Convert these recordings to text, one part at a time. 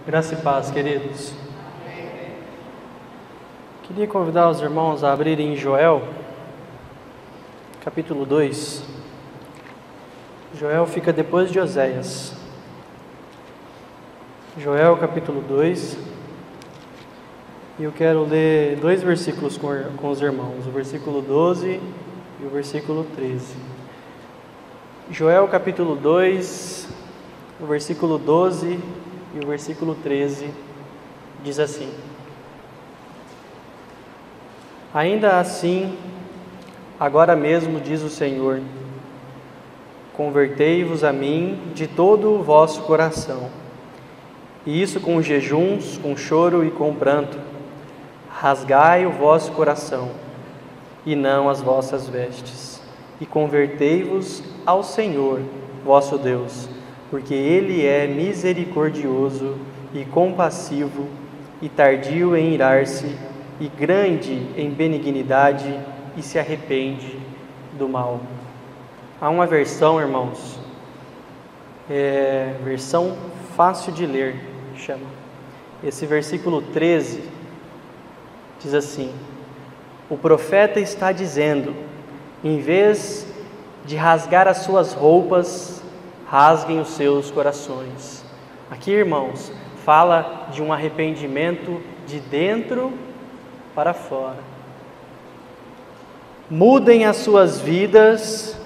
Graça e paz, queridos. Queria convidar os irmãos a abrirem em Joel, capítulo 2. Joel fica depois de Oséias. Joel, capítulo 2. E eu quero ler dois versículos com os irmãos, o versículo 12 e o versículo 13. Joel, capítulo 2, o versículo 12 e o versículo 13 diz assim: Ainda assim, agora mesmo diz o Senhor, convertei-vos a mim de todo o vosso coração, e isso com jejuns, com choro e com pranto. Rasgai o vosso coração, e não as vossas vestes, e convertei-vos ao Senhor, vosso Deus, porque Ele é misericordioso e compassivo, e tardio em irar-se, e grande em benignidade, e se arrepende do mal. Há uma versão, irmãos, versão fácil de ler, chama. Esse versículo 13 diz assim: o profeta está dizendo, em vez de rasgar as suas roupas, rasguem os seus corações. Aqui, irmãos, fala de um arrependimento de dentro para fora. Mudem as suas vidas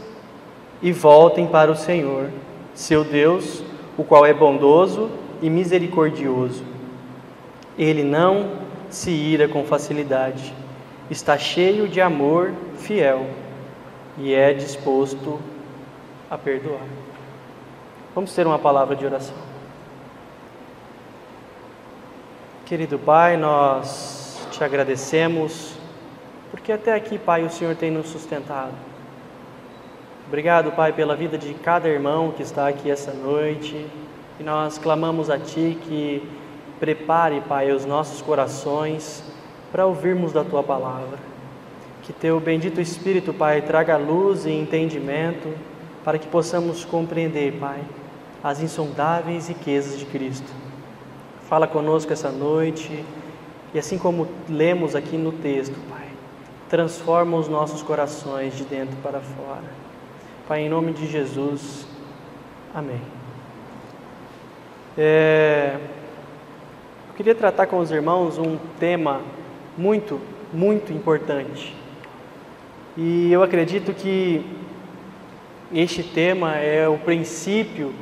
e voltem para o Senhor, seu Deus, o qual é bondoso e misericordioso. Ele não se ira com facilidade, está cheio de amor fiel e é disposto a perdoar. Vamos ter uma palavra de oração. Querido Pai, nós te agradecemos, porque até aqui, Pai, o Senhor tem nos sustentado. Obrigado, Pai, pela vida de cada irmão que está aqui essa noite, e nós clamamos a Ti que prepare, Pai, os nossos corações para ouvirmos da Tua palavra. Que Teu bendito Espírito, Pai, traga luz e entendimento para que possamos compreender, Pai, as insondáveis riquezas de Cristo. Fala conosco essa noite e assim como lemos aqui no texto, Pai, transforma os nossos corações de dentro para fora. Pai, em nome de Jesus, amém. Eu queria tratar com os irmãos um tema muito, muito importante. E eu acredito que este tema é o princípio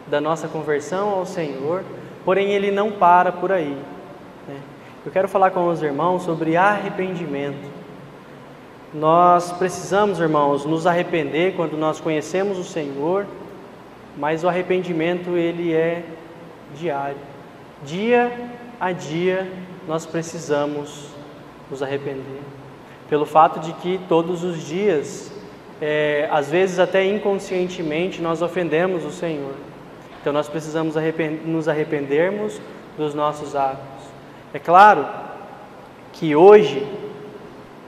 da nossa conversão ao Senhor, porém ele não para por aí, né? Eu quero falar com os irmãos sobre arrependimento. Nós precisamos, irmãos, nos arrepender quando nós conhecemos o Senhor, mas o arrependimento ele é diário. Dia a dia nós precisamos nos arrepender. Pelo fato de que todos os dias, às vezes até inconscientemente, nós ofendemos o Senhor. Então nós precisamos nos arrependermos dos nossos atos. É claro que hoje,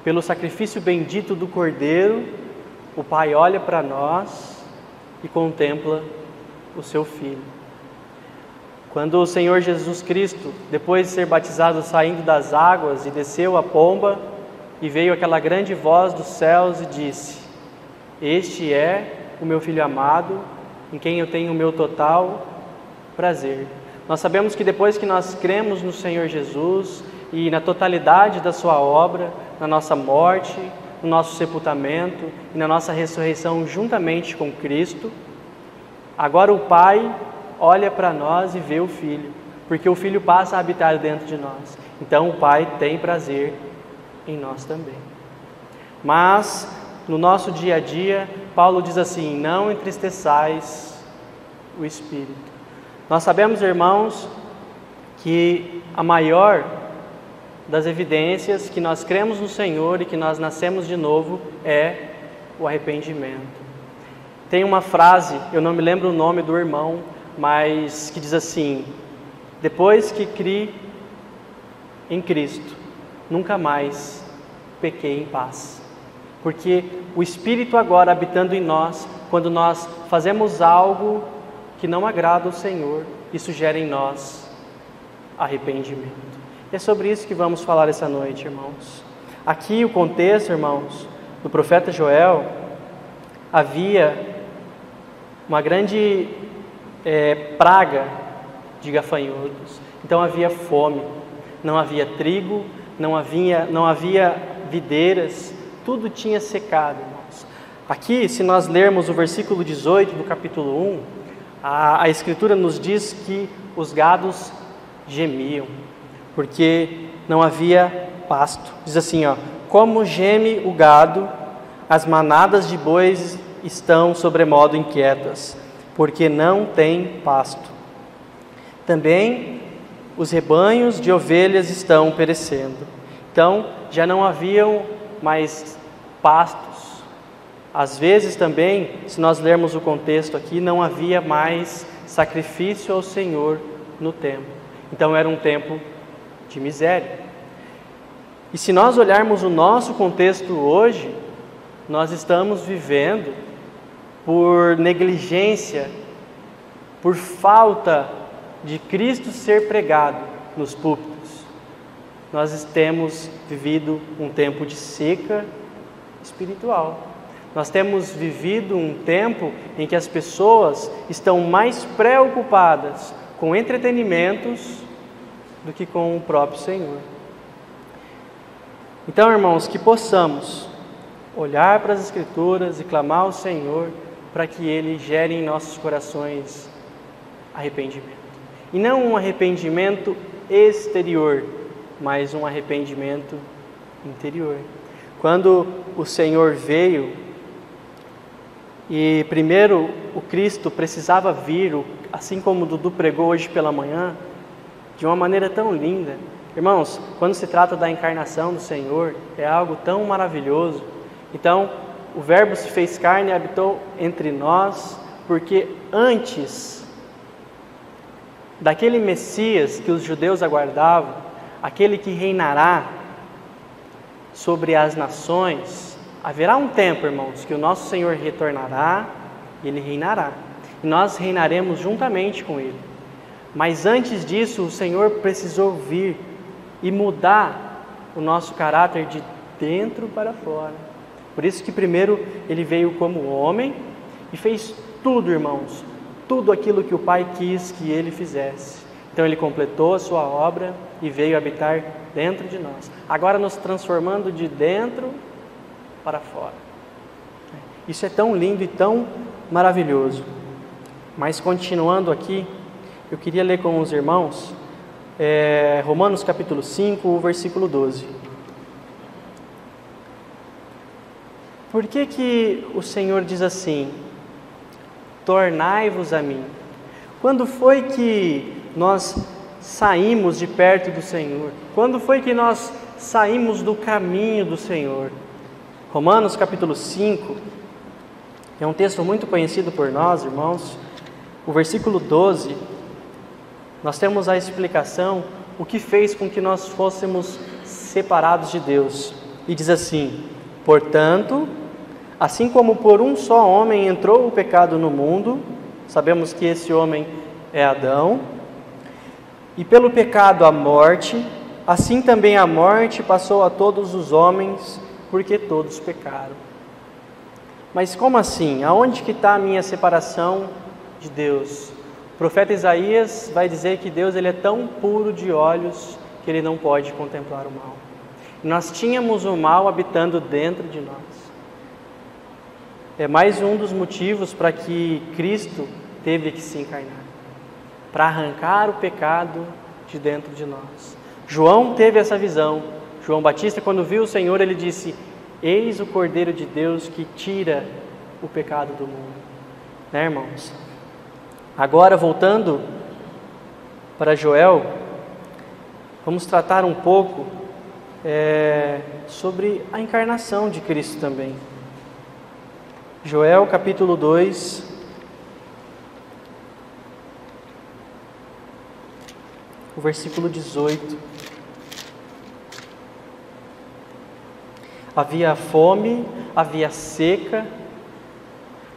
pelo sacrifício bendito do Cordeiro, o Pai olha para nós e contempla o seu Filho. Quando o Senhor Jesus Cristo, depois de ser batizado saindo das águas e desceu a pomba, e veio aquela grande voz dos céus e disse: Este é o meu Filho amado, em quem eu tenho o meu total prazer. Nós sabemos que depois que nós cremos no Senhor Jesus e na totalidade da sua obra, na nossa morte, no nosso sepultamento e na nossa ressurreição juntamente com Cristo, agora o Pai olha para nós e vê o Filho, porque o Filho passa a habitar dentro de nós. Então o Pai tem prazer em nós também. Mas no nosso dia a dia, Paulo diz assim: não entristeçais o Espírito. Nós sabemos, irmãos, que a maior das evidências que nós cremos no Senhor e que nós nascemos de novo é o arrependimento. Tem uma frase, eu não me lembro o nome do irmão, mas que diz assim: depois que criei em Cristo, nunca mais pequei em paz. Porque o Espírito agora habitando em nós, quando nós fazemos algo que não agrada ao Senhor, isso gera em nós arrependimento. E é sobre isso que vamos falar essa noite, irmãos. Aqui o contexto, irmãos, do profeta Joel, havia uma grande praga de gafanhotos. Então havia fome, não havia trigo, não havia videiras, tudo tinha secado, irmãos. Aqui, se nós lermos o versículo 18 do capítulo 1, a Escritura nos diz que os gados gemiam, porque não havia pasto. Diz assim, como geme o gado, as manadas de bois estão sobremodo inquietas, porque não tem pasto. Também os rebanhos de ovelhas estão perecendo. Então, já não haviam mais pastos. Às vezes também, se nós lermos o contexto aqui, não havia mais sacrifício ao Senhor no templo. Então, era um tempo de miséria. E se nós olharmos o nosso contexto hoje, nós estamos vivendo por negligência, por falta de Cristo ser pregado nos púlpitos. Nós temos vivido um tempo de seca espiritual. Nós temos vivido um tempo em que as pessoas estão mais preocupadas com entretenimentos do que com o próprio Senhor. Então, irmãos, que possamos olhar para as Escrituras e clamar ao Senhor para que Ele gere em nossos corações arrependimento. E não um arrependimento exterior, mas um arrependimento interior. Quando o Senhor veio, e primeiro o Cristo precisava vir, assim como o Dudu pregou hoje pela manhã, de uma maneira tão linda. Irmãos, quando se trata da encarnação do Senhor, é algo tão maravilhoso. Então, o Verbo se fez carne e habitou entre nós, porque antes daquele Messias que os judeus aguardavam, aquele que reinará sobre as nações, haverá um tempo, irmãos, que o nosso Senhor retornará e Ele reinará. E nós reinaremos juntamente com Ele. Mas antes disso, o Senhor precisou vir e mudar o nosso caráter de dentro para fora. Por isso que primeiro Ele veio como homem e fez tudo, irmãos, tudo aquilo que o Pai quis que Ele fizesse. Então Ele completou a sua obra e veio habitar dentro de nós. Agora nos transformando de dentro para fora. Isso é tão lindo e tão maravilhoso. Mas continuando aqui, eu queria ler com os irmãos Romanos capítulo 5, o versículo 12. Por que o Senhor diz assim: tornai-vos a mim? Quando foi que nós saímos de perto do Senhor? Quando foi que nós saímos do caminho do Senhor? Romanos capítulo 5 é um texto muito conhecido por nós, irmãos. O versículo 12, nós temos a explicação, o que fez com que nós fôssemos separados de Deus. E diz assim: portanto, assim como por um só homem entrou o pecado no mundo, sabemos que esse homem é Adão, e pelo pecado a morte, assim também a morte passou a todos os homens, porque todos pecaram. Mas como assim? Aonde que está a minha separação de Deus? O profeta Isaías vai dizer que Deus ele é tão puro de olhos que Ele não pode contemplar o mal. Nós tínhamos o mal habitando dentro de nós. É mais um dos motivos para que Cristo teve que se encarnar, para arrancar o pecado de dentro de nós. João teve essa visão. João Batista, quando viu o Senhor, ele disse: eis o Cordeiro de Deus que tira o pecado do mundo. Né, irmãos? Agora, voltando para Joel, vamos tratar um pouco sobre a encarnação de Cristo também. Joel capítulo 2, o versículo 18. Havia fome, havia seca,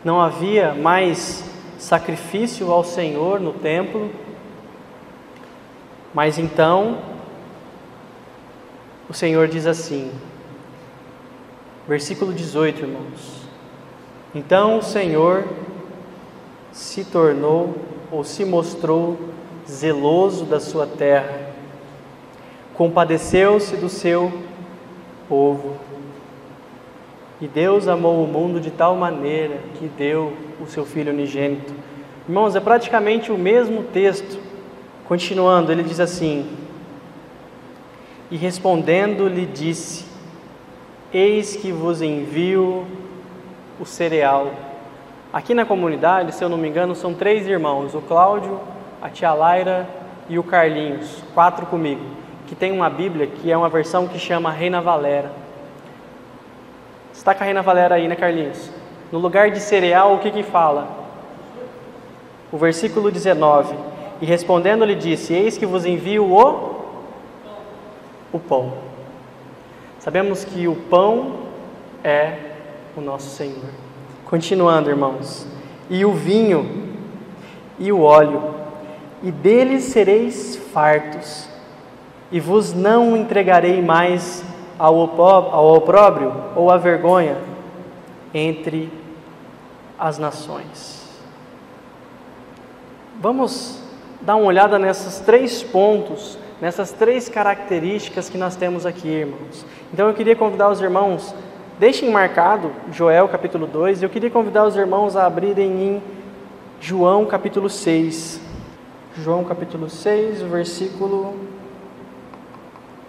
não havia mais sacrifício ao Senhor no templo. Mas então, o Senhor diz assim, versículo 18, irmãos. Então o Senhor se tornou ou se mostrou zeloso da sua terra, compadeceu-se do seu povo. E Deus amou o mundo de tal maneira que deu o seu Filho unigênito. Irmãos, é praticamente o mesmo texto. Continuando, ele diz assim: e respondendo lhe disse, eis que vos envio o cereal. Aqui na comunidade, se eu não me engano, são 3 irmãos, o Cláudio, a tia Laira e o Carlinhos, 4 comigo, que tem uma Bíblia que é uma versão que chama Reina Valera. Está com a Reina Valera aí, né, Carlinhos? No lugar de cereal, o que fala? O versículo 19. E respondendo lhe disse, eis que vos envio o pão. Sabemos que o pão é o nosso Senhor. Continuando, irmãos. E o vinho e o óleo, e deles sereis fartos, e vos não entregarei mais ao opróbrio ou à vergonha entre as nações. Vamos dar uma olhada nesses 3 pontos, nessas 3 características que nós temos aqui, irmãos. Então eu queria convidar os irmãos, deixem marcado Joel capítulo 2, eu queria convidar os irmãos a abrirem em João capítulo 6. João capítulo 6, versículo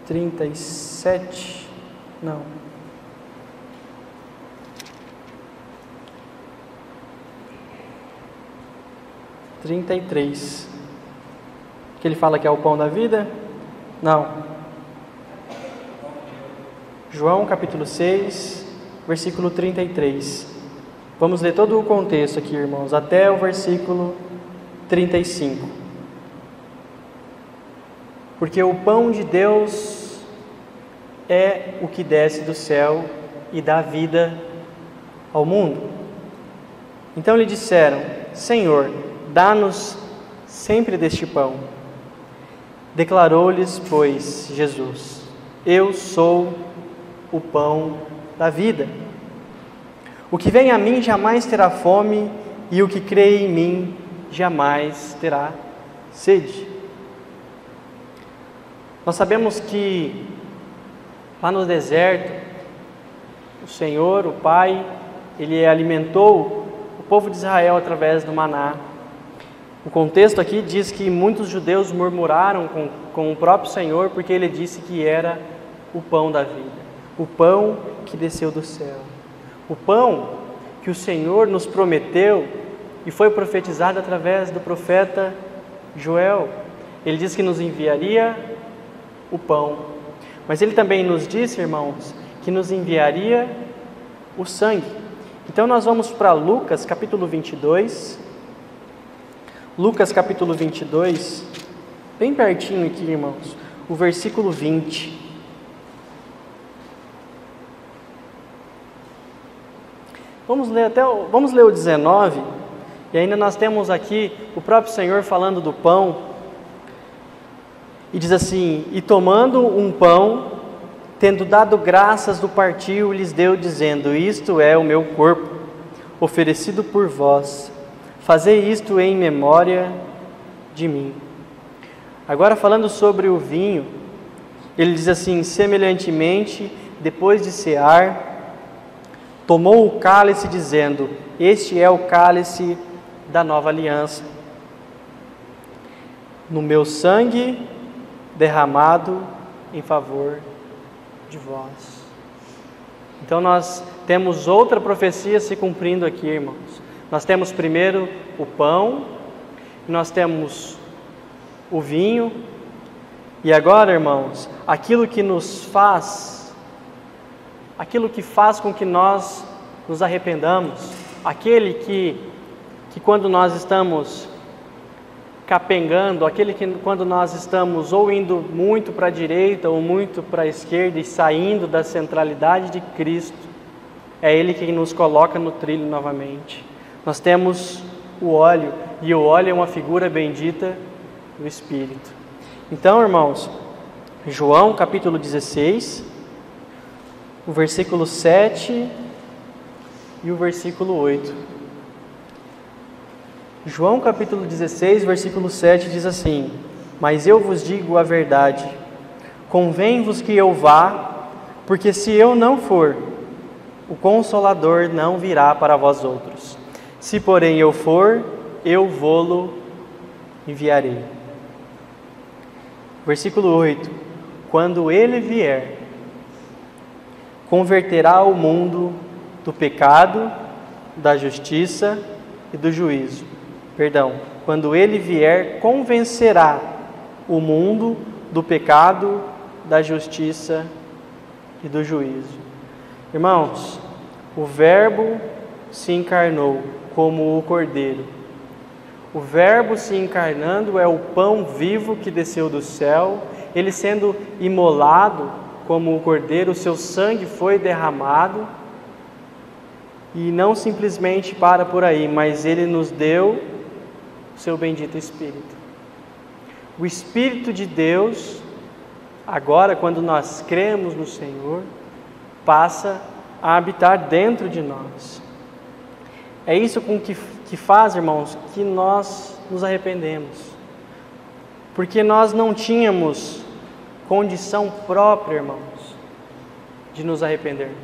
37, não. - 33. Que ele fala que é o pão da vida? Não. João capítulo 6, versículo 33. Vamos ler todo o contexto aqui, irmãos, até o versículo 35. Porque o pão de Deus é o que desce do céu e dá vida ao mundo. Então lhe disseram, Senhor, dá-nos sempre deste pão. Declarou-lhes, pois, Jesus, eu sou o pão da vida. O que vem a mim jamais terá fome, e o que crê em mim jamais terá sede. Nós sabemos que lá no deserto, o Senhor, o Pai, Ele alimentou o povo de Israel através do maná. O contexto aqui diz que muitos judeus murmuraram com o próprio Senhor, porque Ele disse que era o pão da vida, o pão que desceu do céu, o pão que o Senhor nos prometeu e foi profetizado através do profeta Joel. Ele disse que nos enviaria o pão, mas Ele também nos disse, irmãos, que nos enviaria o sangue. Então nós vamos para Lucas capítulo 22, Lucas capítulo 22, bem pertinho aqui, irmãos, o versículo 20. Vamos ler o 19, e ainda nós temos aqui o próprio Senhor falando do pão, e diz assim, e tomando um pão, tendo dado graças do partiu, lhes deu, dizendo, isto é o meu corpo, oferecido por vós. Fazei isto em memória de mim. Agora falando sobre o vinho, ele diz assim, semelhantemente, depois de cear, tomou o cálice dizendo, este é o cálice da nova aliança, no meu sangue derramado em favor de vós. Então nós temos outra profecia se cumprindo aqui, irmãos. Nós temos primeiro o pão, nós temos o vinho, e agora, irmãos, aquilo que faz com que nós nos arrependamos, aquele que quando nós estamos capengando, aquele que quando nós estamos ou indo muito para a direita ou muito para a esquerda e saindo da centralidade de Cristo, é Ele que nos coloca no trilho novamente. Nós temos o óleo, e o óleo é uma figura bendita do Espírito. Então, irmãos, João capítulo 16, o versículo 7 e o versículo 8. João capítulo 16, versículo 7 diz assim: Mas eu vos digo a verdade, convém-vos que eu vá, porque se eu não for, o Consolador não virá para vós outros. Se porém eu for, eu vô-lo enviarei. Versículo 8: Quando ele vier, converterá o mundo do pecado, da justiça e do juízo. Quando ele vier, convencerá o mundo do pecado, da justiça e do juízo. Irmãos, o Verbo se encarnou como o Cordeiro. O Verbo se encarnando é o pão vivo que desceu do céu. Ele sendo imolado como o Cordeiro, o seu sangue foi derramado. E não simplesmente para por aí, mas ele nos deu o seu bendito Espírito. O Espírito de Deus, agora quando nós cremos no Senhor, passa a habitar dentro de nós. É isso que faz, irmãos, que nós nos arrependemos. Porque nós não tínhamos condição própria, irmãos, de nos arrependermos.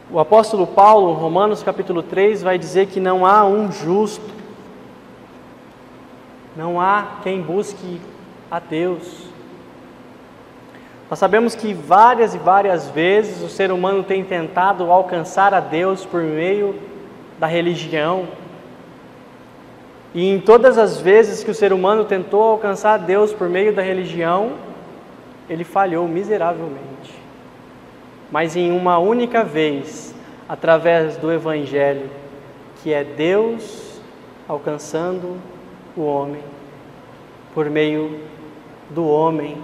O apóstolo Paulo, em Romanos capítulo 3, vai dizer que não há um justo, não há quem busque a Deus. Nós sabemos que várias e várias vezes o ser humano tem tentado alcançar a Deus por meio da religião. E em todas as vezes que o ser humano tentou alcançar a Deus por meio da religião, ele falhou miseravelmente. Mas em uma única vez, através do Evangelho, que é Deus alcançando o homem, por meio do homem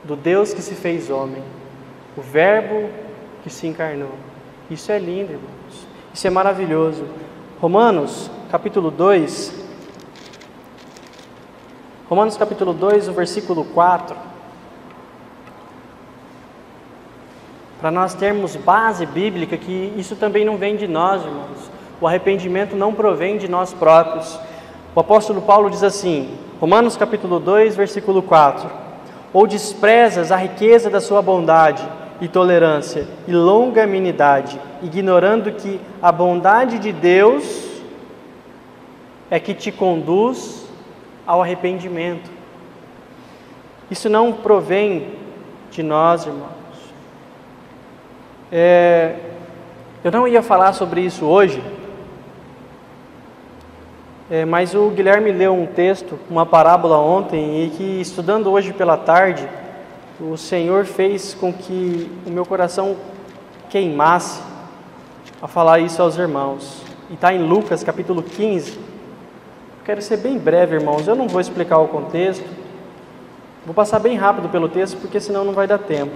do Deus que se fez homem, o Verbo que se encarnou. Isso é lindo, irmãos. Isso é maravilhoso. Romanos capítulo 2, o versículo 4. Para nós termos base bíblica, que isso também não vem de nós, irmãos. O arrependimento não provém de nós próprios. O apóstolo Paulo diz assim, Romanos capítulo 2, versículo 4: Ou desprezas a riqueza da sua bondade e tolerância e longanimidade, ignorando que a bondade de Deus é que te conduz ao arrependimento. Isso não provém de nós, irmãos. Eu não ia falar sobre isso hoje, mas o Guilherme leu um texto, uma parábola ontem, e que estudando hoje pela tarde, o Senhor fez com que o meu coração queimasse a falar isso aos irmãos. E está em Lucas capítulo 15. Quero ser bem breve, irmãos, eu não vou explicar o contexto, vou passar bem rápido pelo texto, porque senão não vai dar tempo.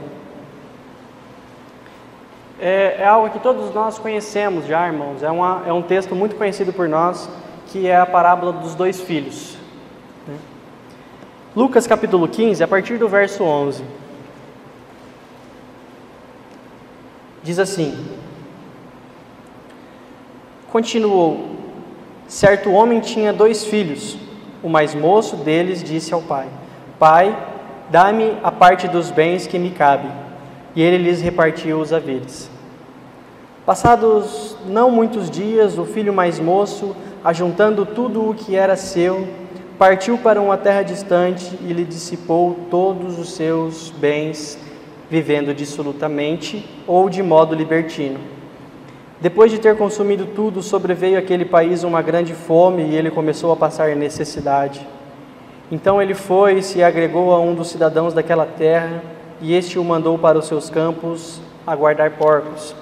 É algo que todos nós conhecemos já, irmãos, é um texto muito conhecido por nós, que é a parábola dos 2 filhos. Lucas capítulo 15, a partir do verso 11, diz assim: Continuou: Certo homem tinha 2 filhos. O mais moço deles disse ao pai: Pai, dá-me a parte dos bens que me cabe. E ele lhes repartiu os haveres. Passados não muitos dias, o filho mais moço, ajuntando tudo o que era seu, partiu para uma terra distante e lhe dissipou todos os seus bens, vivendo dissolutamente ou de modo libertino. Depois de ter consumido tudo, sobreveio àquele país uma grande fome e ele começou a passar necessidade. Então ele foi e se agregou a um dos cidadãos daquela terra, e este o mandou para os seus campos a guardar porcos.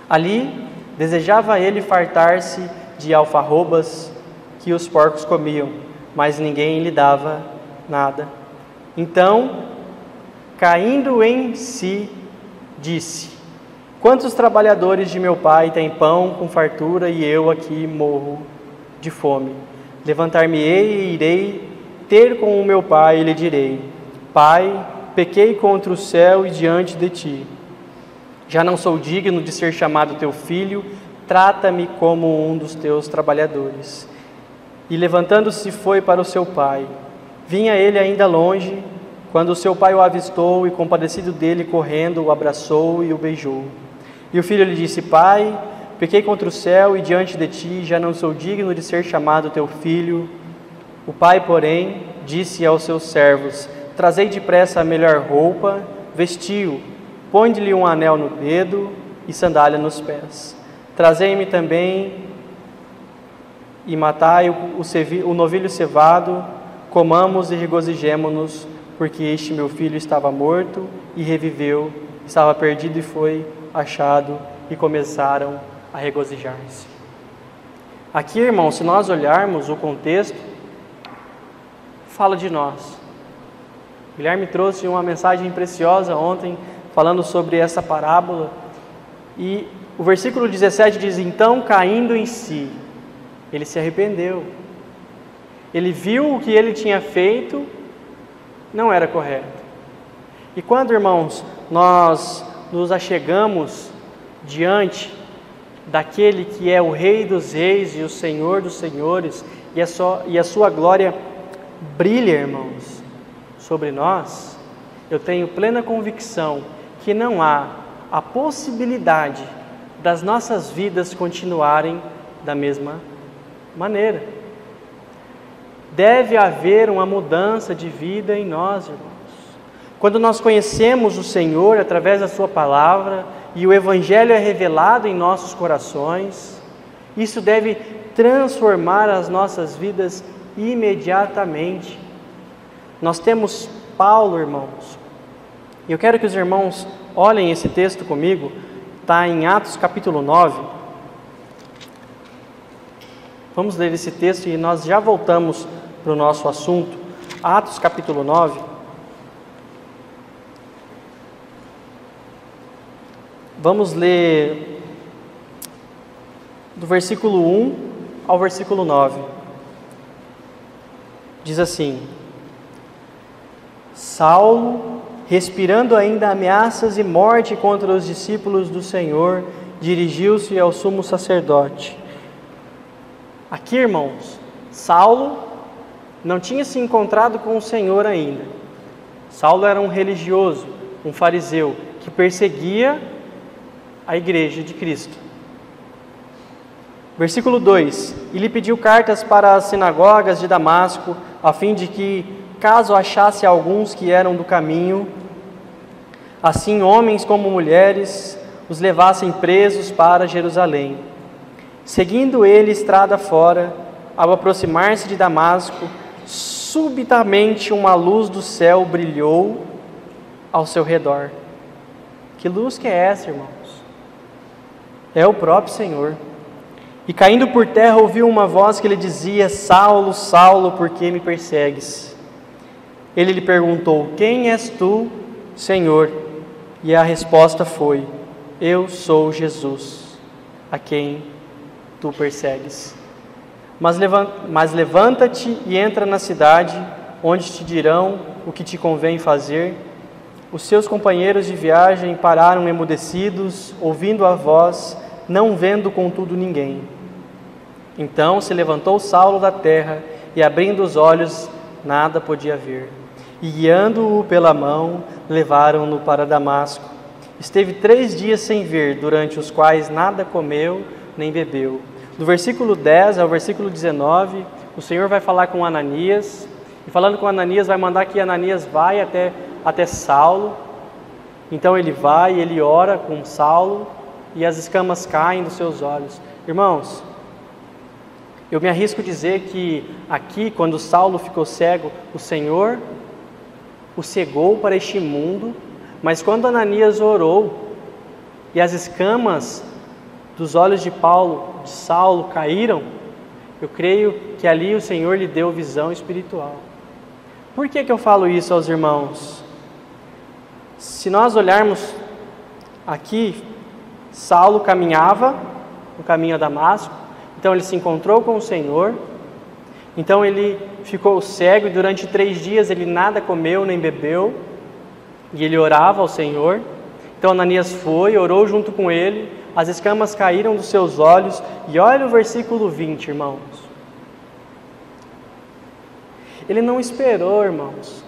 Ali desejava ele fartar-se de alfarrobas que os porcos comiam, mas ninguém lhe dava nada. Então, caindo em si, disse: Quantos trabalhadores de meu pai têm pão com fartura e eu aqui morro de fome? Levantar-me-ei e irei ter com o meu pai e lhe direi: Pai, pequei contra o céu e diante de ti. Já não sou digno de ser chamado teu filho, trata-me como um dos teus trabalhadores. E levantando-se foi para o seu pai. Vinha ele ainda longe, quando o seu pai o avistou e, compadecido dele, correndo, o abraçou e o beijou. E o filho lhe disse: Pai, pequei contra o céu e diante de ti, já não sou digno de ser chamado teu filho. O pai, porém, disse aos seus servos: Trazei depressa a melhor roupa, vestiu, ponde-lhe um anel no dedo e sandália nos pés. Trazei-me também e matai o novilho cevado, comamos e regozijemo-nos, porque este meu filho estava morto e reviveu, estava perdido e foi achado, e começaram a regozijar-se. Aqui, irmãos, se nós olharmos o contexto, fala de nós. Guilherme trouxe uma mensagem preciosa ontem, falando sobre essa parábola, e o versículo 17 diz: Então, caindo em si, ele se arrependeu. Ele viu o que ele tinha feito não era correto. E quando, irmãos, nós nos achegamos diante daquele que é o Rei dos Reis e o Senhor dos Senhores, e a sua glória brilha, irmãos, sobre nós, eu tenho plena convicção que não há a possibilidade das nossas vidas continuarem da mesma maneira. Deve haver uma mudança de vida em nós, irmãos. Quando nós conhecemos o Senhor através da sua palavra e o Evangelho é revelado em nossos corações, isso deve transformar as nossas vidas imediatamente. Nós temos Paulo, irmãos, e eu quero que os irmãos olhem esse texto comigo, está em Atos capítulo 9. Vamos ler esse texto e nós já voltamos para o nosso assunto. Atos capítulo 9. Vamos ler do versículo 1 ao versículo 9. Diz assim: Saulo, respirando ainda ameaças e morte contra os discípulos do Senhor, dirigiu-se ao sumo sacerdote. Aqui, irmãos, Saulo não tinha se encontrado com o Senhor ainda. Saulo era um religioso, um fariseu, que perseguia a igreja de Cristo. Versículo 2: E lhe pediu cartas para as sinagogas de Damasco, a fim de que, caso achasse alguns que eram do caminho, assim homens como mulheres, os levassem presos para Jerusalém. Seguindo ele estrada fora, ao aproximar-se de Damasco, subitamente uma luz do céu brilhou ao seu redor. Que luz que é essa, irmãos? É o próprio Senhor. E caindo por terra ouviu uma voz que lhe dizia: Saulo, Saulo, por que me persegues? Ele lhe perguntou: Quem és tu, Senhor? E a resposta foi: Eu sou Jesus, a quem tu persegues. Mas levanta-te e entra na cidade, onde te dirão o que te convém fazer. Os seus companheiros de viagem pararam emudecidos, ouvindo a voz, não vendo contudo ninguém. Então se levantou Saulo da terra, e abrindo os olhos, nada podia ver. E guiando-o pela mão, levaram-no para Damasco. Esteve 3 dias sem ver, durante os quais nada comeu nem bebeu. Do versículo 10 ao versículo 19, o Senhor vai falar com Ananias, e falando com Ananias, vai mandar que Ananias vai até Saulo. Então ele vai, ele ora com Saulo, e as escamas caem dos seus olhos. Irmãos, eu me arrisco a dizer que aqui, quando Saulo ficou cego, o Senhor o cegou para este mundo, mas quando Ananias orou, e as escamas dos olhos de Saulo caíram, eu creio que ali o Senhor lhe deu visão espiritual. Por que eu falo isso aos irmãos? Se nós olharmos aqui, Saulo caminhava no caminho a Damasco, então ele se encontrou com o Senhor. Então ele ficou cego e durante 3 dias ele nada comeu nem bebeu, e ele orava ao Senhor. Então Ananias foi, orou junto com ele, as escamas caíram dos seus olhos, e olha o versículo 20, irmãos. Ele não esperou, irmãos.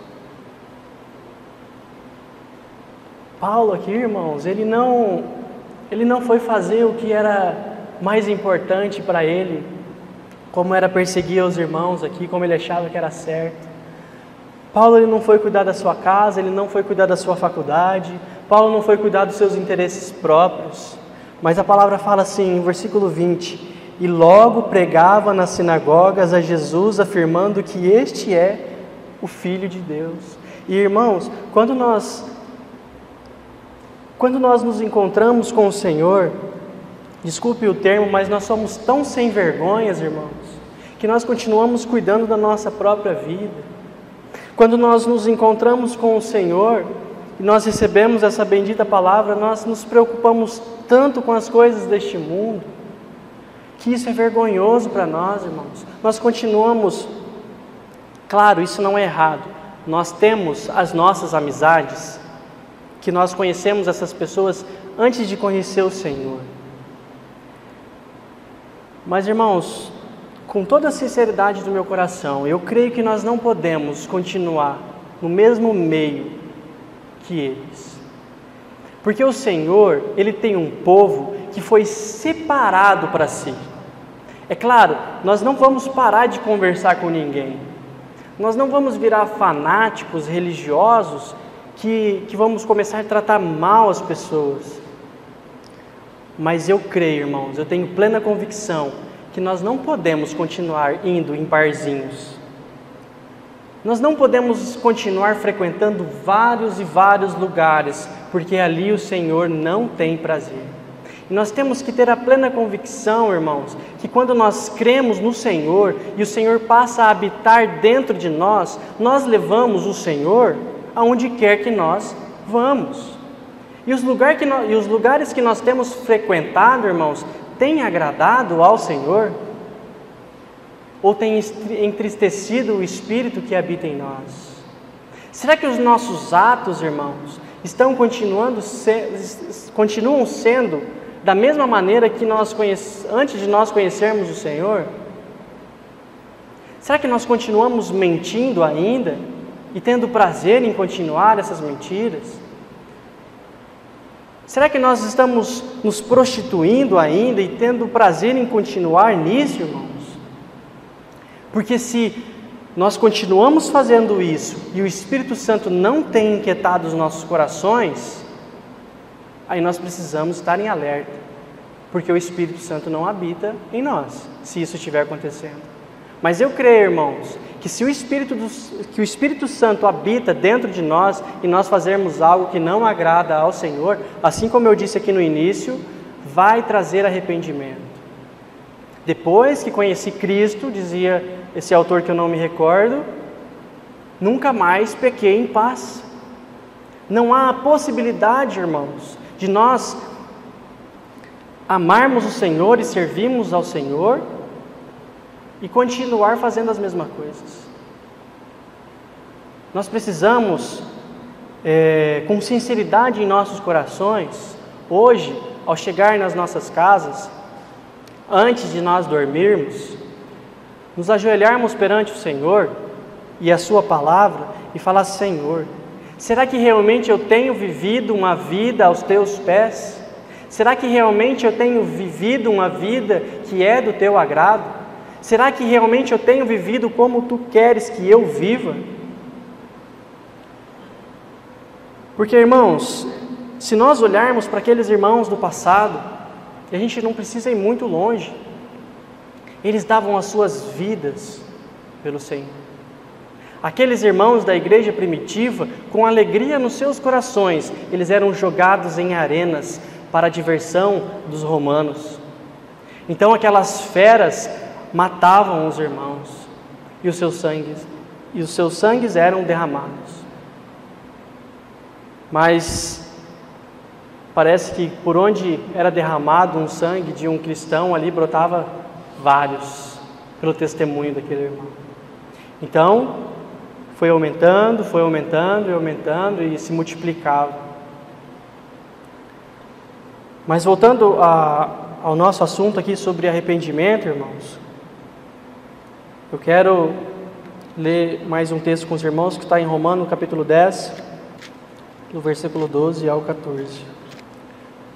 Paulo aqui, irmãos, ele não foi fazer o que era mais importante para ele, como era perseguir os irmãos aqui, como ele achava que era certo. Paulo ele não foi cuidar da sua casa, ele não foi cuidar da sua faculdade, Paulo não foi cuidar dos seus interesses próprios, mas a palavra fala assim, em versículo 20, e logo pregava nas sinagogas a Jesus, afirmando que este é o Filho de Deus. E irmãos, quando nós nos encontramos com o Senhor, desculpe o termo, mas nós somos tão sem vergonhas, irmãos, que nós continuamos cuidando da nossa própria vida. Quando nós nos encontramos com o Senhor e nós recebemos essa bendita palavra, nós nos preocupamos tanto com as coisas deste mundo, que isso é vergonhoso para nós, irmãos. Nós continuamos, claro, isso não é errado. Nós temos as nossas amizades, que nós conhecemos essas pessoas antes de conhecer o Senhor. Mas, irmãos, com toda a sinceridade do meu coração, eu creio que nós não podemos continuar no mesmo meio que eles. Porque o Senhor, Ele tem um povo que foi separado para si. É claro, nós não vamos parar de conversar com ninguém. Nós não vamos virar fanáticos religiosos que vamos começar a tratar mal as pessoas. Mas eu creio, irmãos, eu tenho plena convicção que nós não podemos continuar indo em barzinhos. Nós não podemos continuar frequentando vários e vários lugares, porque ali o Senhor não tem prazer. E nós temos que ter a plena convicção, irmãos, que quando nós cremos no Senhor e o Senhor passa a habitar dentro de nós, nós levamos o Senhor aonde quer que nós vamos. E os lugares que nós temos frequentado, irmãos, têm agradado ao Senhor? Ou tem entristecido o Espírito que habita em nós? Será que os nossos atos, irmãos, continuam sendo da mesma maneira que antes de nós conhecermos o Senhor? Será que nós continuamos mentindo ainda e tendo prazer em continuar essas mentiras? Será que nós estamos nos prostituindo ainda e tendo prazer em continuar nisso, irmãos? Porque se nós continuamos fazendo isso e o Espírito Santo não tem inquietado os nossos corações, aí nós precisamos estar em alerta, porque o Espírito Santo não habita em nós, se isso estiver acontecendo. Mas eu creio, irmãos, que se o Espírito Santo habita dentro de nós e nós fazermos algo que não agrada ao Senhor, assim como eu disse aqui no início, vai trazer arrependimento. Depois que conheci Cristo, dizia esse autor que eu não me recordo, nunca mais pequei em paz. Não há a possibilidade, irmãos, de nós amarmos o Senhor e servirmos ao Senhor e continuar fazendo as mesmas coisas. Nós precisamos, com sinceridade em nossos corações, hoje, ao chegar nas nossas casas, antes de nós dormirmos, nos ajoelharmos perante o Senhor e a Sua palavra e falar: Senhor, será que realmente eu tenho vivido uma vida aos Teus pés? Será que realmente eu tenho vivido uma vida que é do Teu agrado? Será que realmente eu tenho vivido como Tu queres que eu viva? Porque, irmãos, se nós olharmos para aqueles irmãos do passado, e a gente não precisa ir muito longe, eles davam as suas vidas pelo Senhor. Aqueles irmãos da igreja primitiva, com alegria nos seus corações, eles eram jogados em arenas para a diversão dos romanos. Então aquelas feras matavam os irmãos e os seus sangues eram derramados. Mas parece que por onde era derramado um sangue de um cristão, ali brotava vários. pelo testemunho daquele irmão. Então, foi aumentando e se multiplicava. Mas voltando ao nosso assunto aqui sobre arrependimento, irmãos, eu quero ler mais um texto com os irmãos que está em Romanos capítulo 10, do versículo 12 ao 14.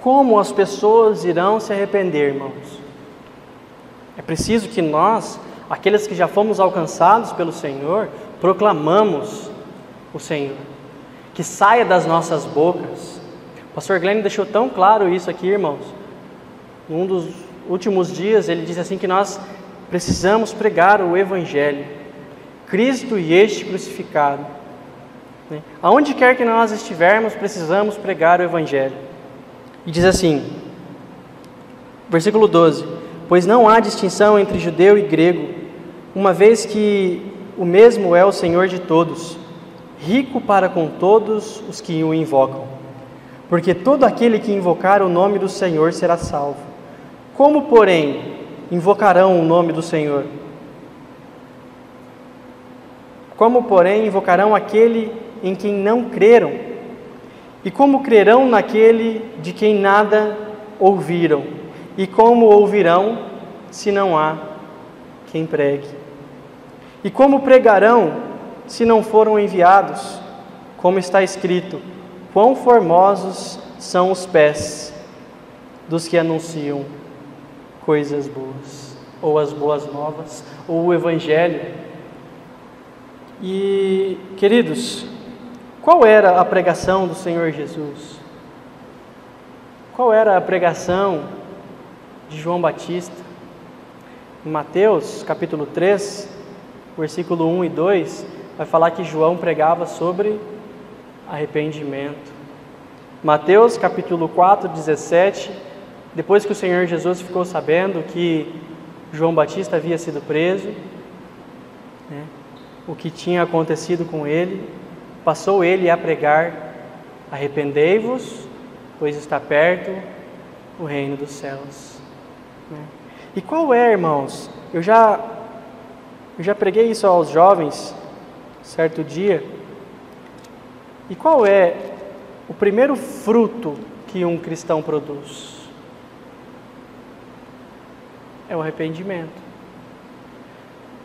Como as pessoas irão se arrepender, irmãos? É preciso que nós, aqueles que já fomos alcançados pelo Senhor, proclamamos o Senhor, que saia das nossas bocas. O pastor Glenn deixou tão claro isso aqui, irmãos. Num dos últimos dias, ele disse assim que nós precisamos pregar o Evangelho, Cristo e este crucificado. Aonde quer que nós estivermos, precisamos pregar o Evangelho. E diz assim, versículo 12: pois não há distinção entre judeu e grego, uma vez que o mesmo é o Senhor de todos, rico para com todos os que o invocam. Porque todo aquele que invocar o nome do Senhor será salvo. Como, porém, invocarão o nome do Senhor? Como, porém, invocarão aquele em quem não creram? E como crerão naquele de quem nada ouviram? E como ouvirão se não há quem pregue? E como pregarão se não foram enviados? Como está escrito: quão formosos são os pés dos que anunciam coisas boas, ou as boas novas, ou o Evangelho. E, queridos, qual era a pregação do Senhor Jesus? Qual era a pregação de João Batista? Em Mateus capítulo 3, versículo 1 e 2, vai falar que João pregava sobre arrependimento. Mateus capítulo 4, 17, depois que o Senhor Jesus ficou sabendo que João Batista havia sido preso, o que tinha acontecido com ele, passou ele a pregar: arrependei-vos, pois está perto o reino dos céus. E qual é, irmãos? Eu já preguei isso aos jovens certo dia. E qual é o primeiro fruto que um cristão produz? É o arrependimento.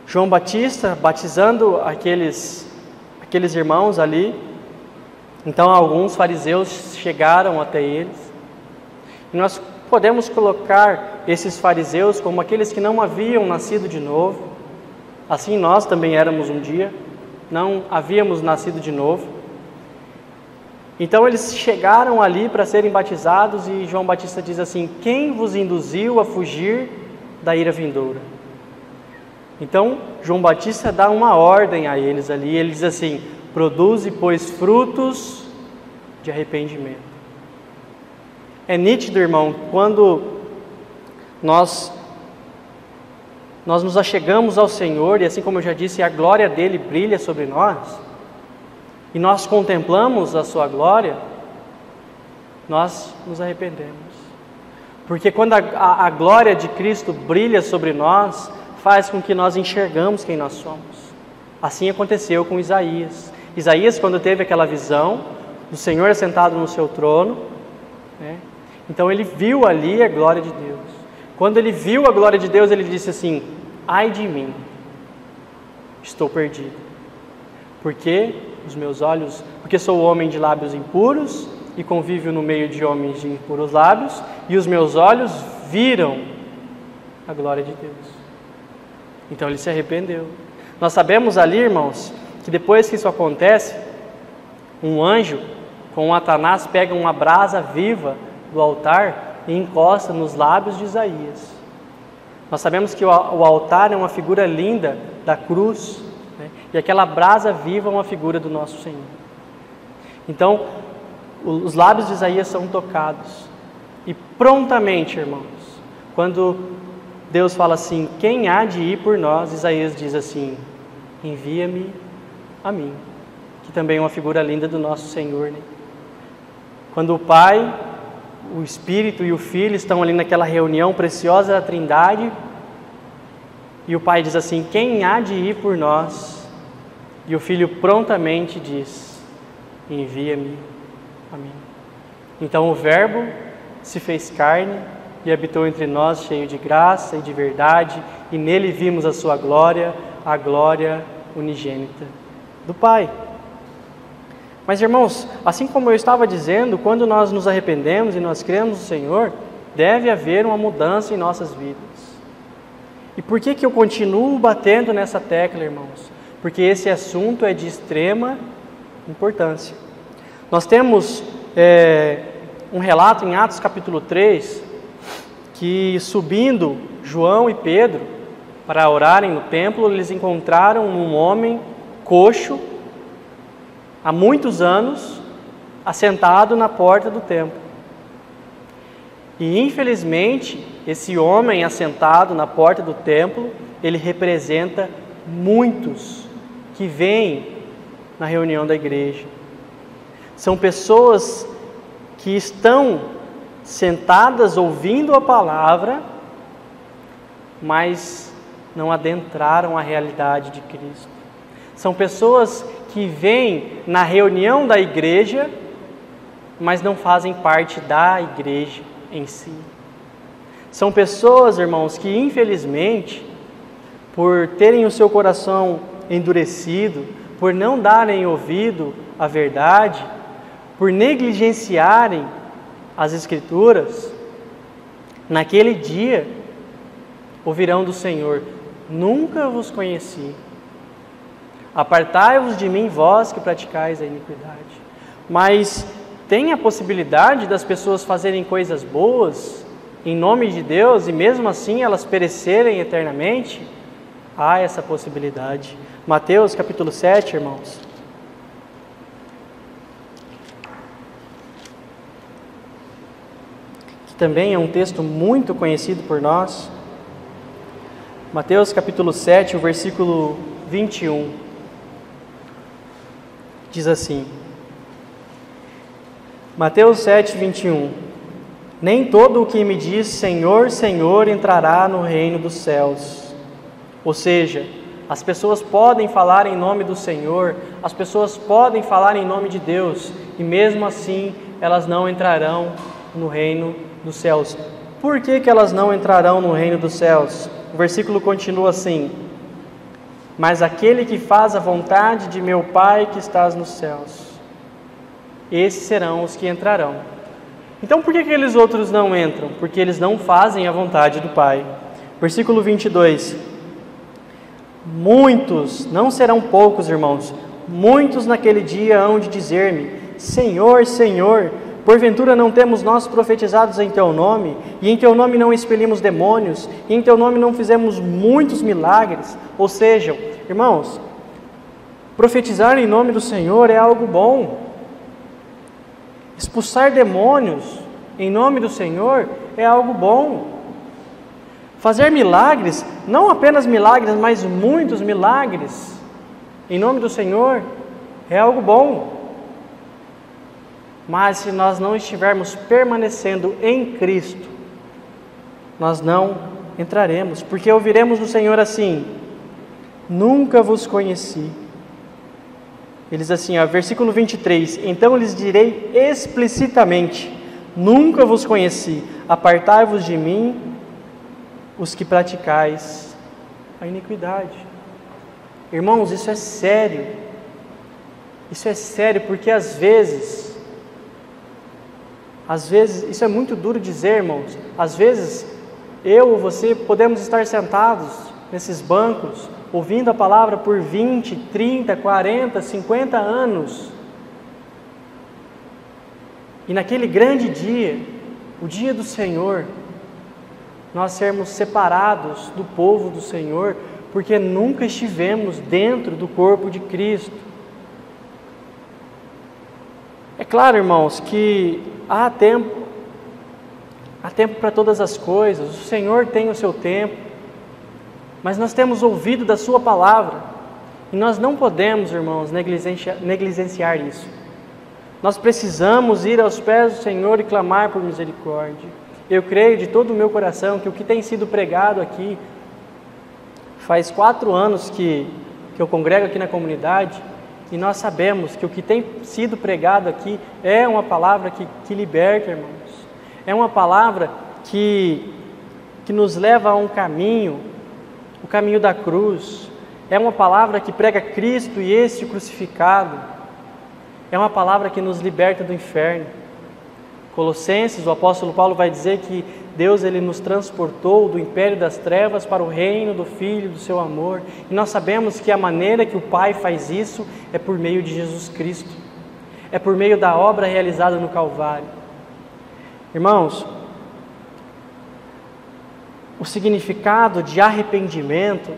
João Batista batizando aqueles irmãos ali. Então alguns fariseus chegaram até eles. E nós podemos colocar esses fariseus como aqueles que não haviam nascido de novo. Assim nós também éramos um dia, não havíamos nascido de novo. Então eles chegaram ali para serem batizados e João Batista diz assim: quem vos induziu a fugir da ira vindoura? Então João Batista dá uma ordem a eles ali, ele diz assim: produze, pois, frutos de arrependimento. É nítido, irmão, quando nós nos achegamos ao Senhor, e assim como eu já disse, a glória dele brilha sobre nós, e nós contemplamos a sua glória, nós nos arrependemos. Porque quando a glória de Cristo brilha sobre nós, faz com que nós enxergamos quem nós somos. Assim aconteceu com Isaías. Isaías, quando teve aquela visão do Senhor assentado no seu trono, então ele viu ali a glória de Deus. Quando ele viu a glória de Deus, ele disse assim: ai de mim, estou perdido. Porque sou homem de lábios impuros e convivo no meio de homens de impuros lábios, e os meus olhos viram a glória de Deus. Então ele se arrependeu. Nós sabemos ali, irmãos, que depois que isso acontece, um anjo com um Satanás pega uma brasa viva do altar e encosta nos lábios de Isaías. Nós sabemos que o altar é uma figura linda da cruz, e aquela brasa viva é uma figura do nosso Senhor. Então, os lábios de Isaías são tocados, e prontamente, irmãos, quando Deus fala assim: quem há de ir por nós? Isaías diz assim: envia-me a mim, que também é uma figura linda do nosso Senhor, Quando o Pai, o Espírito e o Filho estão ali naquela reunião preciosa da Trindade, E o pai diz assim: quem há de ir por nós? E o filho prontamente diz: envia-me a mim. Então o Verbo se fez carne e habitou entre nós, cheio de graça e de verdade, e nele vimos a sua glória, a glória unigênita do Pai. Mas irmãos, assim como eu estava dizendo, quando nós nos arrependemos e nós cremos no Senhor, deve haver uma mudança em nossas vidas. E por que eu continuo batendo nessa tecla, irmãos? Porque esse assunto é de extrema importância. Nós temos um relato em Atos capítulo 3, que subindo João e Pedro para orarem no templo, eles encontraram um homem coxo, há muitos anos, assentado na porta do templo. E infelizmente, esse homem assentado na porta do templo, ele representa muitos que vêm na reunião da igreja. São pessoas que estão sentadas ouvindo a palavra, mas não adentraram a realidade de Cristo. São pessoas que vêm na reunião da igreja, mas não fazem parte da igreja em si. São pessoas, irmãos, que infelizmente, por terem o seu coração endurecido, por não darem ouvido à verdade, por negligenciarem as Escrituras, naquele dia ouvirão do Senhor: nunca vos conheci. Apartai-vos de mim, vós que praticais a iniquidade. Mas tem a possibilidade das pessoas fazerem coisas boas em nome de Deus e mesmo assim elas perecerem eternamente? Há essa possibilidade. Mateus capítulo 7, irmãos. Que também é um texto muito conhecido por nós. Mateus capítulo 7, o versículo 21. Diz assim, Mateus 7, 21, nem todo o que me diz Senhor, Senhor entrará no reino dos céus. Ou seja, as pessoas podem falar em nome do Senhor, as pessoas podem falar em nome de Deus, e mesmo assim elas não entrarão no reino dos céus. Por que elas não entrarão no reino dos céus? O versículo continua assim, mas aquele que faz a vontade de meu Pai que estás nos céus, esses serão os que entrarão. Então por que aqueles outros não entram? Porque eles não fazem a vontade do Pai. Versículo 22, muitos, não serão poucos, irmãos, muitos naquele dia hão de dizer-me, Senhor, Senhor, porventura não temos nós profetizados em Teu nome, e em Teu nome não expelimos demônios, e em Teu nome não fizemos muitos milagres? Ou seja, irmãos, profetizar em nome do Senhor é algo bom. Expulsar demônios em nome do Senhor é algo bom. Fazer milagres, não apenas milagres, mas muitos milagres em nome do Senhor é algo bom. Mas se nós não estivermos permanecendo em Cristo, nós não entraremos, porque ouviremos do Senhor assim, nunca vos conheci. Ele diz assim, versículo 23, então lhes direi explicitamente, nunca vos conheci, apartai-vos de mim, os que praticais a iniquidade. Irmãos, isso é sério porque às vezes, isso é muito duro dizer, irmãos, às vezes eu ou você podemos estar sentados nesses bancos, ouvindo a palavra por 20, 30, 40, 50 anos, e naquele grande dia, o dia do Senhor, nós sermos separados do povo do Senhor, porque nunca estivemos dentro do corpo de Cristo. É claro, irmãos, que há tempo para todas as coisas, o Senhor tem o seu tempo, mas nós temos ouvido da Sua palavra, e nós não podemos, irmãos, negligenciar isso. Nós precisamos ir aos pés do Senhor e clamar por misericórdia. Eu creio de todo o meu coração que o que tem sido pregado aqui Faz 4 anos que eu congrego aqui na comunidade e nós sabemos que o que tem sido pregado aqui é uma palavra que liberta, irmãos. É uma palavra que nos leva a um caminho, o caminho da cruz. É uma palavra que prega Cristo e este crucificado. É uma palavra que nos liberta do inferno. Colossenses, o apóstolo Paulo vai dizer que Deus ele nos transportou do império das trevas para o reino do Filho do seu amor. E nós sabemos que a maneira que o Pai faz isso é por meio de Jesus Cristo. É por meio da obra realizada no Calvário. Irmãos, o significado de arrependimento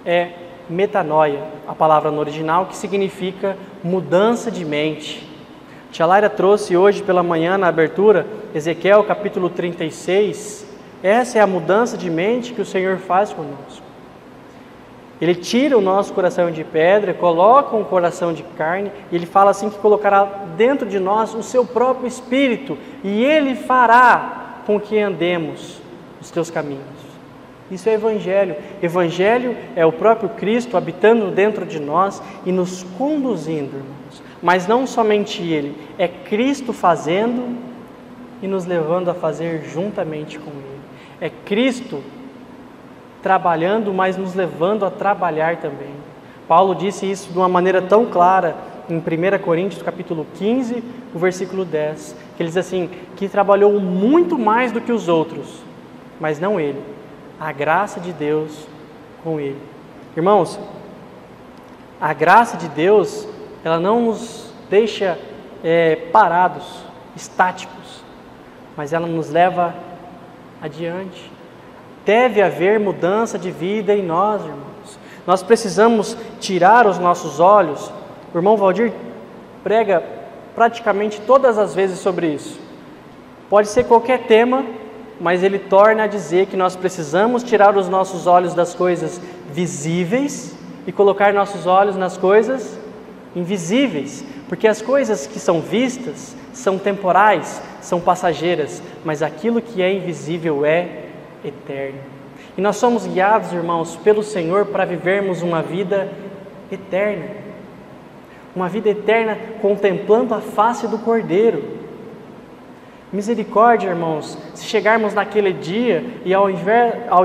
é metanoia, a palavra no original, que significa mudança de mente. Tia Laira trouxe hoje pela manhã na abertura, Ezequiel capítulo 36, essa é a mudança de mente que o Senhor faz conosco. Ele tira o nosso coração de pedra, coloca um coração de carne, e Ele fala assim que colocará dentro de nós o seu próprio Espírito, e Ele fará com que andemos os teus caminhos. Isso é Evangelho. Evangelho é o próprio Cristo habitando dentro de nós e nos conduzindo, irmãos. Mas não somente Ele, é Cristo fazendo e nos levando a fazer juntamente com Ele. É Cristo trabalhando, mas nos levando a trabalhar também. Paulo disse isso de uma maneira tão clara em 1 Coríntios capítulo 15, o versículo 10, que ele diz assim, que trabalhou muito mais do que os outros, mas não ele, a graça de Deus com ele. Irmãos, a graça de Deus, ela não nos deixa parados, estáticos, mas ela nos leva adiante. Deve haver mudança de vida em nós, irmãos. Nós precisamos tirar os nossos olhos. O irmão Valdir prega praticamente todas as vezes sobre isso. Pode ser qualquer tema, mas ele torna a dizer que nós precisamos tirar os nossos olhos das coisas visíveis e colocar nossos olhos nas coisas invisíveis, porque as coisas que são vistas são temporais, são passageiras, mas aquilo que é invisível é eterno. E nós somos guiados, irmãos, pelo Senhor para vivermos uma vida eterna. Uma vida eterna contemplando a face do Cordeiro. Misericórdia, irmãos, se chegarmos naquele dia e ao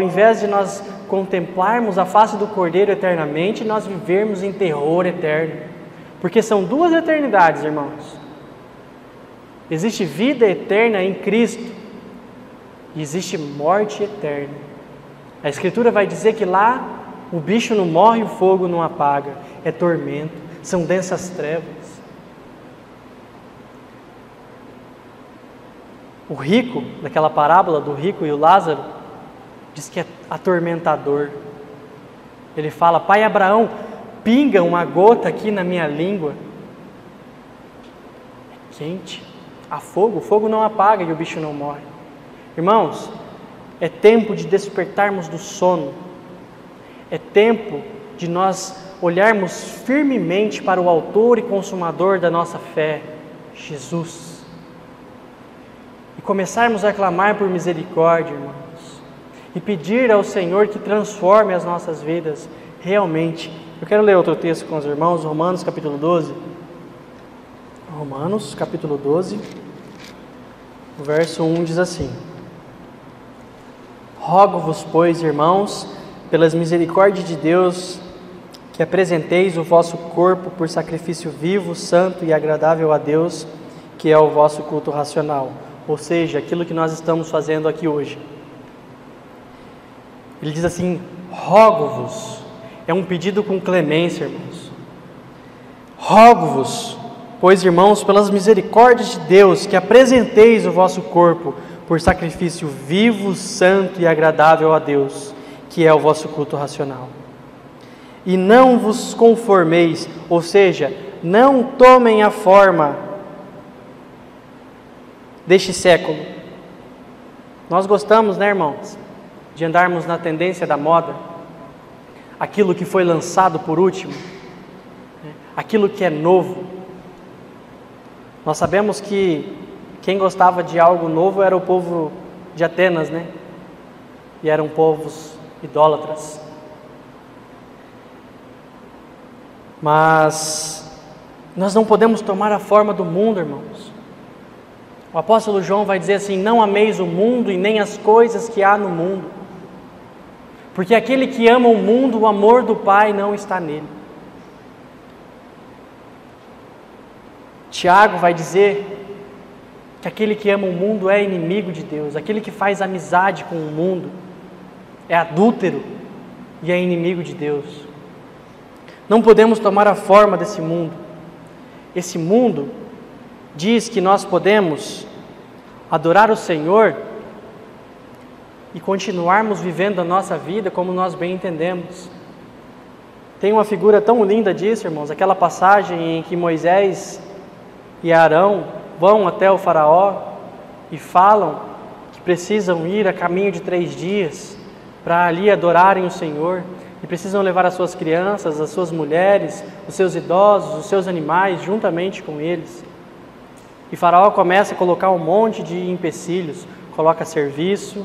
invés de nós contemplarmos a face do Cordeiro eternamente, nós vivermos em terror eterno. Porque são duas eternidades, irmãos. Existe vida eterna em Cristo e existe morte eterna. A Escritura vai dizer que lá o bicho não morre, o fogo não apaga, é tormento, são densas trevas. O rico, daquela parábola do rico e o Lázaro, diz que é atormentador. Ele fala, pai Abraão, pinga uma gota aqui na minha língua. É quente, há fogo, o fogo não apaga e o bicho não morre. Irmãos, é tempo de despertarmos do sono, é tempo de nós olharmos firmemente para o autor e consumador da nossa fé, Jesus, e começarmos a clamar por misericórdia, irmãos, e pedir ao Senhor que transforme as nossas vidas realmente. Eu quero ler outro texto com os irmãos, Romanos capítulo 12. Romanos capítulo 12, o verso 1 diz assim: Rogo-vos, pois, irmãos, pelas misericórdias de Deus, que apresenteis o vosso corpo por sacrifício vivo, santo e agradável a Deus, que é o vosso culto racional. Ou seja, aquilo que nós estamos fazendo aqui hoje. Ele diz assim, rogo-vos, é um pedido com clemência, irmãos. Rogo-vos, pois, irmãos, pelas misericórdias de Deus, que apresenteis o vosso corpo por sacrifício vivo, santo e agradável a Deus, que é o vosso culto racional. E não vos conformeis, ou seja, não tomem a forma deste século. Nós gostamos, né, irmãos, de andarmos na tendência da moda, aquilo que foi lançado por último, aquilo que é novo. Nós sabemos que quem gostava de algo novo era o povo de Atenas, né? E eram povos idólatras. Mas nós não podemos tomar a forma do mundo, irmãos. O apóstolo João vai dizer assim: não ameis o mundo e nem as coisas que há no mundo, porque aquele que ama o mundo, o amor do Pai não está nele. Tiago vai dizer que aquele que ama o mundo é inimigo de Deus, aquele que faz amizade com o mundo é adúltero e é inimigo de Deus. Não podemos tomar a forma desse mundo. Esse mundo diz que nós podemos adorar o Senhor e continuarmos vivendo a nossa vida como nós bem entendemos. Tem uma figura tão linda disso, irmãos, aquela passagem em que Moisés e Arão vão até o faraó e falam que precisam ir a caminho de 3 dias para ali adorarem o Senhor, e precisam levar as suas crianças, as suas mulheres, os seus idosos, os seus animais juntamente com eles. E faraó começa a colocar um monte de empecilhos, coloca serviço,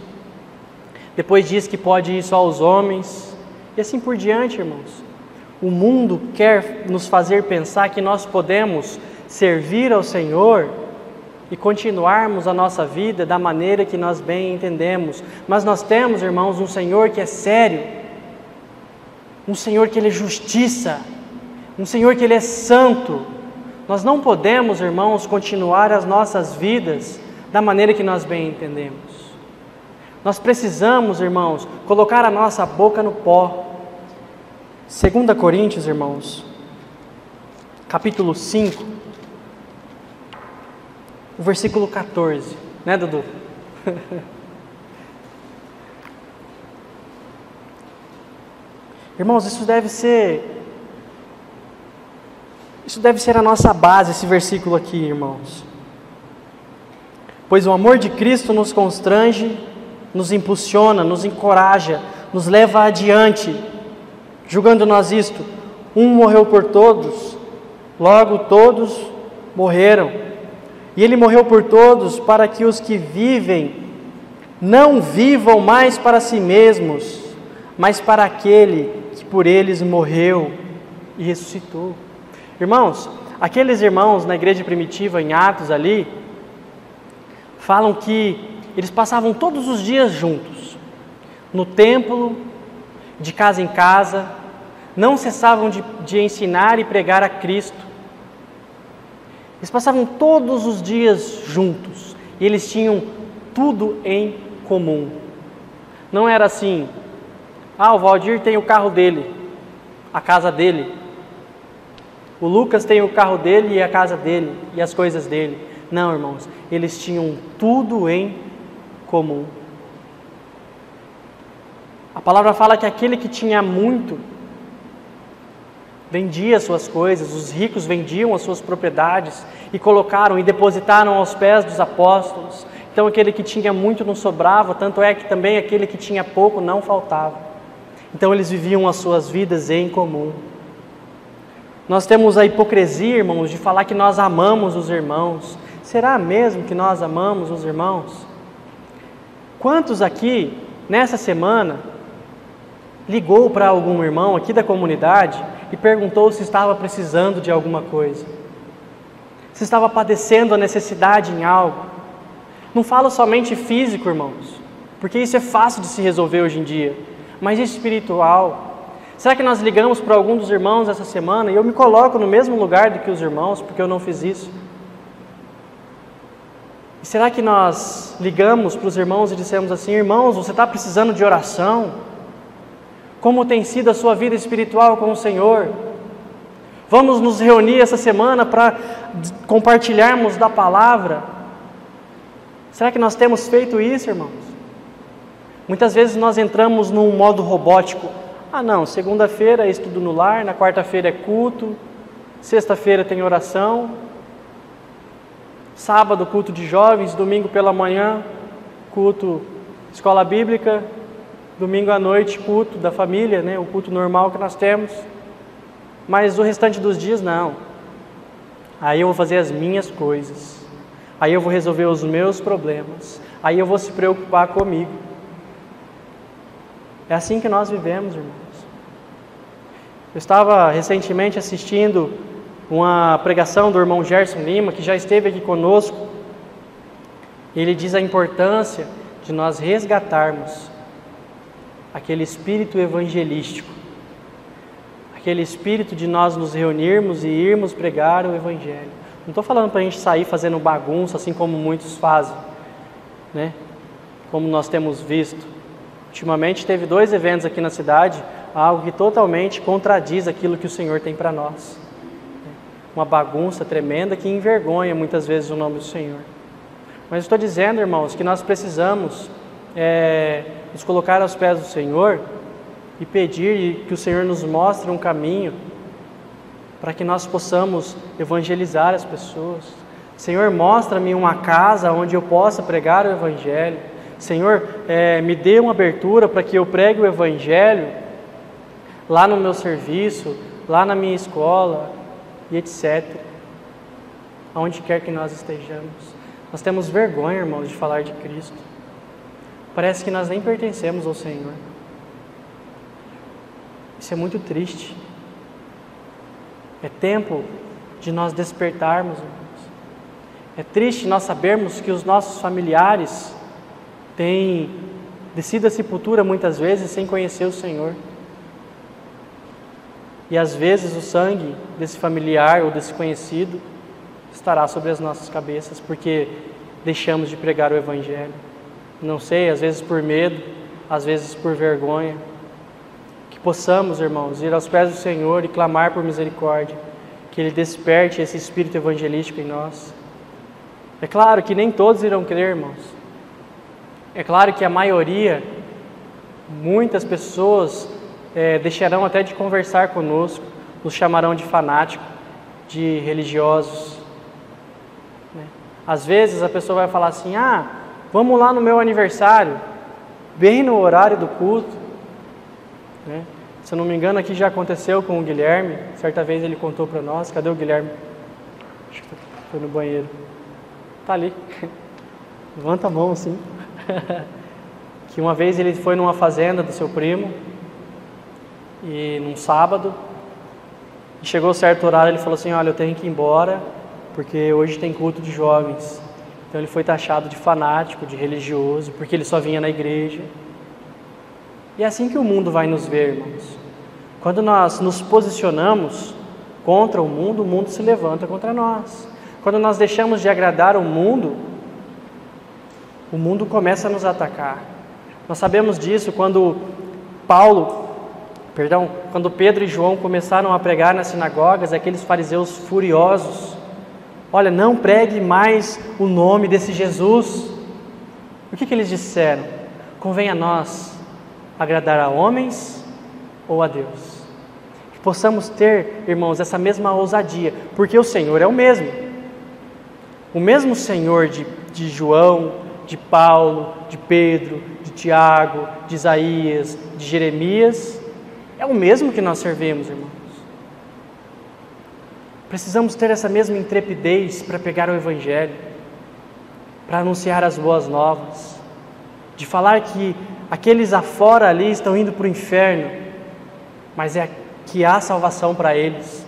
depois diz que pode ir só os homens, e assim por diante, irmãos. O mundo quer nos fazer pensar que nós podemos servir ao Senhor e continuarmos a nossa vida da maneira que nós bem entendemos. Mas nós temos, irmãos, um Senhor que é sério, um Senhor que Ele é justiça, um Senhor que Ele é santo. Nós não podemos, irmãos, continuar as nossas vidas da maneira que nós bem entendemos. Nós precisamos, irmãos, colocar a nossa boca no pó. 2 Coríntios, irmãos, capítulo 5, o versículo 14, né, Dudu? Irmãos, isso deve ser a nossa base, esse versículo aqui, irmãos. Pois o amor de Cristo nos constrange, nos impulsiona, nos encoraja, nos leva adiante, julgando nós isto: um morreu por todos, logo todos morreram. E Ele morreu por todos, para que os que vivem não vivam mais para si mesmos, mas para aquele que por eles morreu e ressuscitou. Irmãos, aqueles irmãos na igreja primitiva, em Atos ali, falam que eles passavam todos os dias juntos, no templo, de casa em casa, não cessavam de ensinar e pregar a Cristo. Eles passavam todos os dias juntos, e eles tinham tudo em comum. Não era assim: o Valdir tem o carro dele, a casa dele, o Lucas tem o carro dele e a casa dele, e as coisas dele. Não, irmãos, eles tinham tudo em comum. A palavra fala que aquele que tinha muito vendia suas coisas, os ricos vendiam as suas propriedades e colocaram e depositaram aos pés dos apóstolos. Então aquele que tinha muito não sobrava, tanto é que também aquele que tinha pouco não faltava. Então eles viviam as suas vidas em comum. Nós temos a hipocrisia, irmãos, de falar que nós amamos os irmãos. Será mesmo que nós amamos os irmãos? Quantos aqui, nessa semana, ligou para algum irmão aqui da comunidade e perguntou se estava precisando de alguma coisa? Se estava padecendo a necessidade em algo? Não falo somente físico, irmãos, porque isso é fácil de se resolver hoje em dia, mas espiritual. Será que nós ligamos para algum dos irmãos essa semana? E eu me coloco no mesmo lugar do que os irmãos, porque eu não fiz isso. E será que nós ligamos para os irmãos e dissemos assim: irmãos, você está precisando de oração? Como tem sido a sua vida espiritual com o Senhor? Vamos nos reunir essa semana para compartilharmos da palavra? Será que nós temos feito isso, irmãos? Muitas vezes nós entramos num modo robótico. Não, segunda-feira é estudo no lar, na quarta-feira é culto, sexta-feira tem oração, sábado culto de jovens, domingo pela manhã culto escola bíblica, domingo à noite culto da família, o culto normal que nós temos. Mas o restante dos dias não. Aí eu vou fazer as minhas coisas, aí eu vou resolver os meus problemas, aí eu vou se preocupar comigo. É assim que nós vivemos, irmãos. Eu estava recentemente assistindo uma pregação do irmão Gerson Lima, que já esteve aqui conosco. Ele diz a importância de nós resgatarmos aquele espírito evangelístico, aquele espírito de nós nos reunirmos e irmos pregar o Evangelho. Não estou falando para a gente sair fazendo bagunça, assim como muitos fazem, né? Como nós temos visto. Ultimamente teve 2 eventos aqui na cidade, algo que totalmente contradiz aquilo que o Senhor tem para nós. Uma bagunça tremenda que envergonha muitas vezes o nome do Senhor. Mas estou dizendo, irmãos, que nós precisamos nos colocar aos pés do Senhor e pedir que o Senhor nos mostre um caminho para que nós possamos evangelizar as pessoas. Senhor, mostra-me uma casa onde eu possa pregar o Evangelho. Senhor, me dê uma abertura para que eu pregue o Evangelho lá no meu serviço, lá na minha escola e etc. Aonde quer que nós estejamos. Nós temos vergonha, irmãos, de falar de Cristo. Parece que nós nem pertencemos ao Senhor. Isso é muito triste. É tempo de nós despertarmos, irmãos. É triste nós sabermos que os nossos familiares têm descido a sepultura muitas vezes sem conhecer o Senhor. E às vezes o sangue desse familiar ou desse conhecido estará sobre as nossas cabeças porque deixamos de pregar o Evangelho. Não sei, às vezes por medo, às vezes por vergonha. Que possamos, irmãos, ir aos pés do Senhor e clamar por misericórdia, que Ele desperte esse espírito evangelístico em nós. É claro que nem todos irão crer, irmãos. É claro que a maioria, muitas pessoas deixarão até de conversar conosco, nos chamarão de fanático, de religiosos. Às vezes a pessoa vai falar assim, vamos lá no meu aniversário, bem no horário do culto. Se eu não me engano, aqui já aconteceu com o Guilherme. Certa vez ele contou para nós. Cadê o Guilherme? Acho que foi no banheiro. Está ali. Levanta a mão assim. Que uma vez ele foi numa fazenda do seu primo, e num sábado, e chegou certo horário, ele falou assim, olha, eu tenho que ir embora, porque hoje tem culto de jovens. Então ele foi taxado de fanático, de religioso, porque ele só vinha na igreja. E é assim que o mundo vai nos ver, irmãos. Quando nós nos posicionamos contra o mundo se levanta contra nós. Quando nós deixamos de agradar o mundo começa a nos atacar. Nós sabemos disso quando Pedro e João começaram a pregar nas sinagogas, aqueles fariseus furiosos. Olha, não pregue mais o nome desse Jesus. O que eles disseram? Convém a nós agradar a homens ou a Deus? Que possamos ter, irmãos, essa mesma ousadia, porque o Senhor é o mesmo. O mesmo Senhor de João, de Paulo, de Pedro, de Tiago, de Isaías, de Jeremias, é o mesmo que nós servimos, irmãos. Precisamos ter essa mesma intrepidez para pregar o Evangelho, para anunciar as boas novas, de falar que aqueles afora ali estão indo para o inferno, mas que há salvação para eles,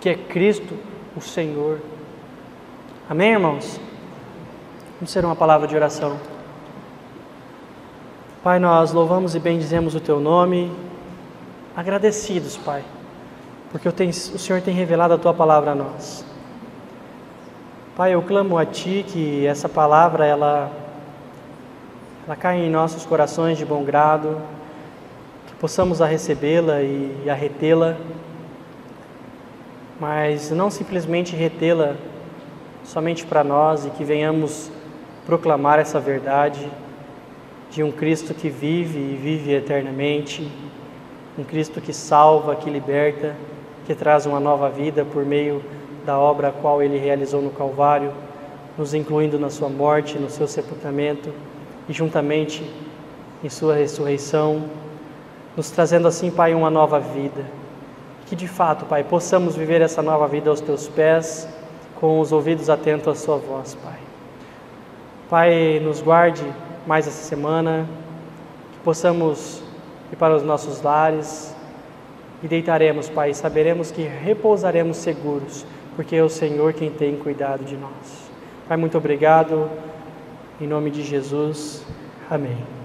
que é Cristo o Senhor. Amém, irmãos? Vamos ter uma palavra de oração. Pai, nós louvamos e bendizemos o Teu nome, agradecidos, Pai, porque o Senhor tem revelado a Tua palavra a nós. Pai, eu clamo a Ti que essa palavra, ela caia em nossos corações de bom grado, que possamos a recebê-la e a retê-la, mas não simplesmente retê-la somente para nós e que venhamos proclamar essa verdade de um Cristo que vive e vive eternamente, um Cristo que salva, que liberta, que traz uma nova vida por meio da obra a qual Ele realizou no Calvário, nos incluindo na Sua morte, no Seu sepultamento e juntamente em Sua ressurreição, nos trazendo assim, Pai, uma nova vida. Que de fato, Pai, possamos viver essa nova vida aos Teus pés, com os ouvidos atentos à Sua voz, Pai. Pai, nos guarde mais essa semana, que possamos ir para os nossos lares, e deitaremos, Pai, e saberemos que repousaremos seguros, porque é o Senhor quem tem cuidado de nós. Pai, muito obrigado, em nome de Jesus, amém.